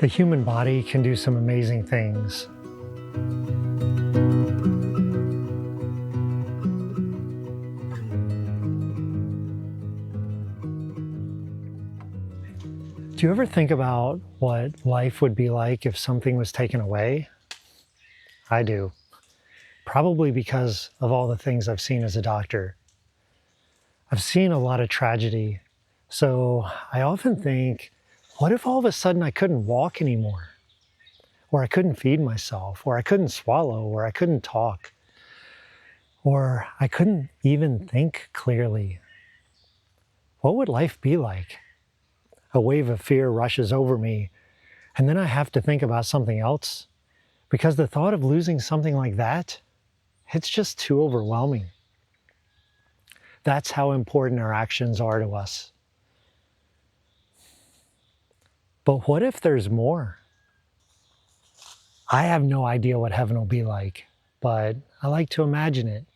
The human body can do some amazing things. Do you ever think about what life would be like if something was taken away? I do. Probably because of all the things I've seen as a doctor. I've seen a lot of tragedy. So I often think, what if all of a sudden I couldn't walk anymore? Or I couldn't feed myself, or I couldn't swallow, or I couldn't talk, or I couldn't even think clearly? What would life be like? A wave of fear rushes over me, and then I have to think about something else, because the thought of losing something like that, it's just too overwhelming. That's how important our actions are to us. But what if there's more? I have no idea what heaven will be like, but I like to imagine it.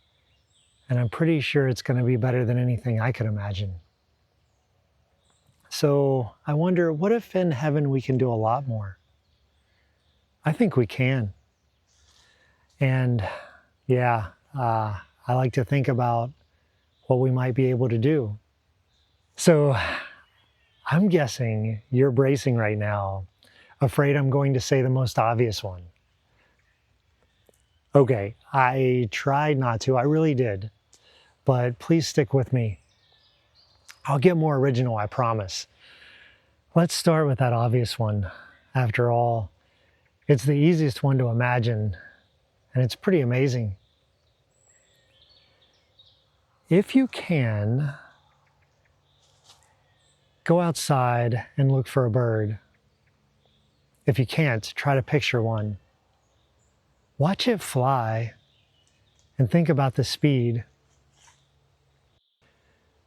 And I'm pretty sure it's going to be better than anything I could imagine. So I wonder, what if in heaven we can do a lot more? I think we can. And yeah, I like to think about what we might be able to do. So I'm guessing you're bracing right now, afraid I'm going to say the most obvious one. Okay, I tried not to, I really did, but please stick with me. I'll get more original, I promise. Let's start with that obvious one. After all, it's the easiest one to imagine, and it's pretty amazing. If you can, go outside and look for a bird. If you can't, try to picture one. Watch it fly and think about the speed.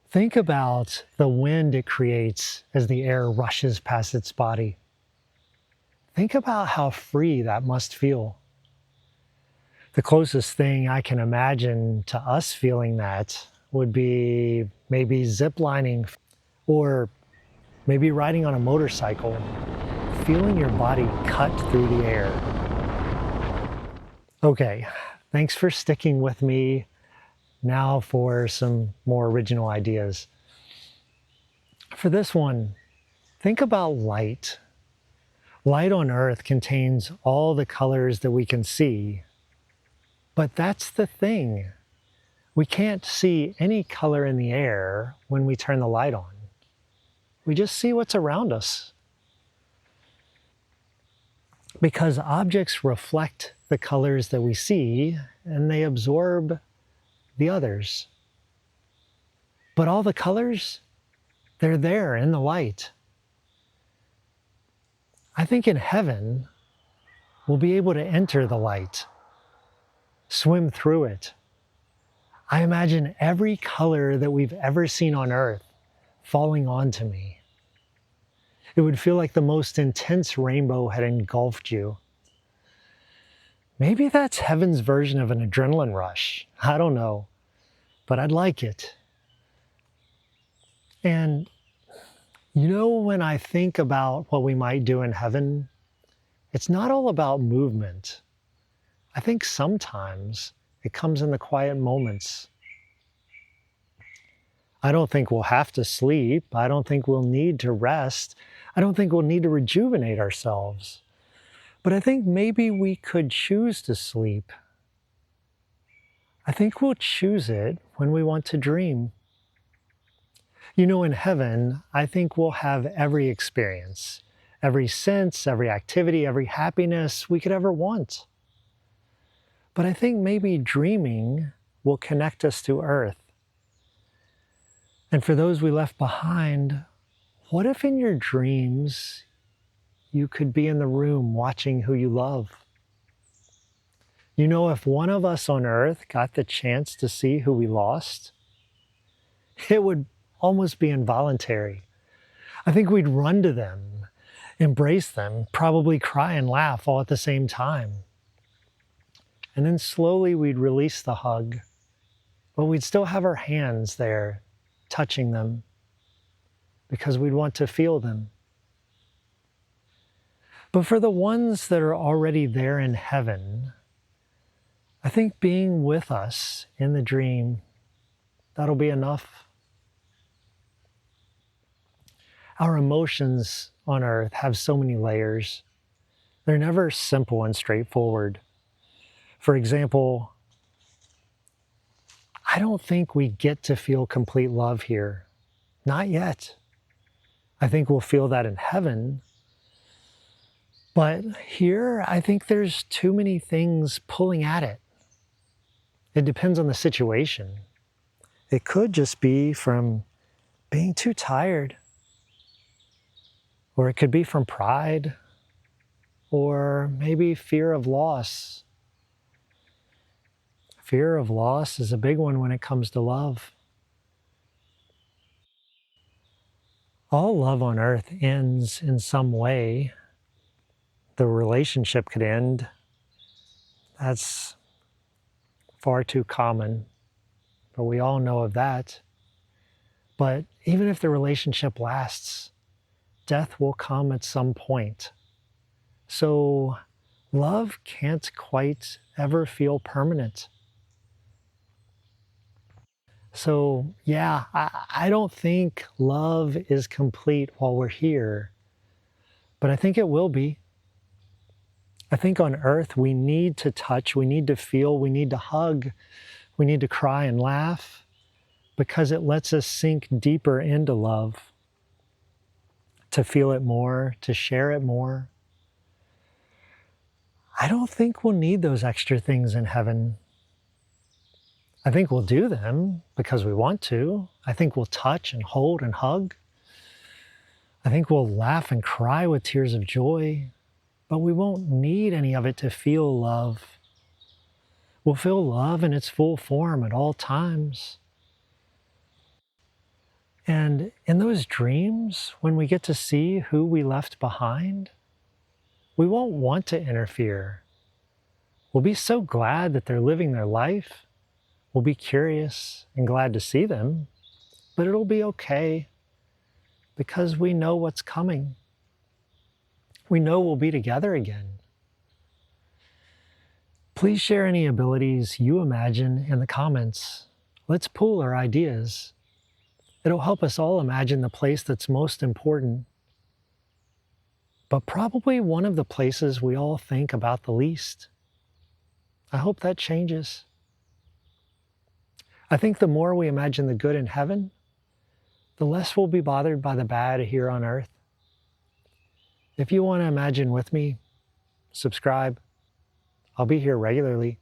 Think about the wind it creates as the air rushes past its body. Think about how free that must feel. The closest thing I can imagine to us feeling that would be maybe ziplining, or maybe riding on a motorcycle, feeling your body cut through the air. Okay, thanks for sticking with me. Now for some more original ideas. For this one, think about light. Light on Earth contains all the colors that we can see, but that's the thing. We can't see any color in the air when we turn the light on. We just see what's around us. Because objects reflect the colors that we see, and they absorb the others. But all the colors, they're there in the light. I think in heaven, we'll be able to enter the light, swim through it. I imagine every color that we've ever seen on Earth falling onto me. It would feel like the most intense rainbow had engulfed you. Maybe that's heaven's version of an adrenaline rush. I don't know, but I'd like it. And you know, when I think about what we might do in heaven, it's not all about movement. I think sometimes it comes in the quiet moments. I don't think we'll have to sleep. I don't think we'll need to rest. I don't think we'll need to rejuvenate ourselves. But I think maybe we could choose to sleep. I think we'll choose it when we want to dream. You know, in heaven, I think we'll have every experience, every sense, every activity, every happiness we could ever want. But I think maybe dreaming will connect us to Earth. And for those we left behind, what if in your dreams you could be in the room watching who you love? You know, if one of us on Earth got the chance to see who we lost, it would almost be involuntary. I think we'd run to them, embrace them, probably cry and laugh all at the same time. And then slowly we'd release the hug, but we'd still have our hands there touching them because we'd want to feel them. But for the ones that are already there in heaven, I think being with us in the dream, that'll be enough. Our emotions on earth have so many layers. They're never simple and straightforward. For example, I don't think we get to feel complete love here. Not yet. I think we'll feel that in heaven. But here, I think there's too many things pulling at it. It depends on the situation. It could just be from being too tired, or it could be from pride, or maybe fear of loss. Fear of loss is a big one when it comes to love. All love on earth ends in some way. The relationship could end. That's far too common, but we all know of that. But even if the relationship lasts, death will come at some point. So love can't quite ever feel permanent. So yeah, I don't think love is complete while we're here, but I think it will be. I think on earth we need to touch, we need to feel, we need to hug, we need to cry and laugh because it lets us sink deeper into love, to feel it more, to share it more. I don't think we'll need those extra things in heaven. I think we'll do them because we want to. I think we'll touch and hold and hug. I think we'll laugh and cry with tears of joy, but we won't need any of it to feel love. We'll feel love in its full form at all times. And in those dreams, when we get to see who we left behind, we won't want to interfere. We'll be so glad that they're living their life. We'll be curious and glad to see them, but it'll be okay because we know what's coming. We know we'll be together again. Please share any abilities you imagine in the comments. Let's pool our ideas. It'll help us all imagine the place that's most important, but probably one of the places we all think about the least. I hope that changes. I think the more we imagine the good in heaven, the less we'll be bothered by the bad here on earth. If you want to imagine with me, subscribe. I'll be here regularly.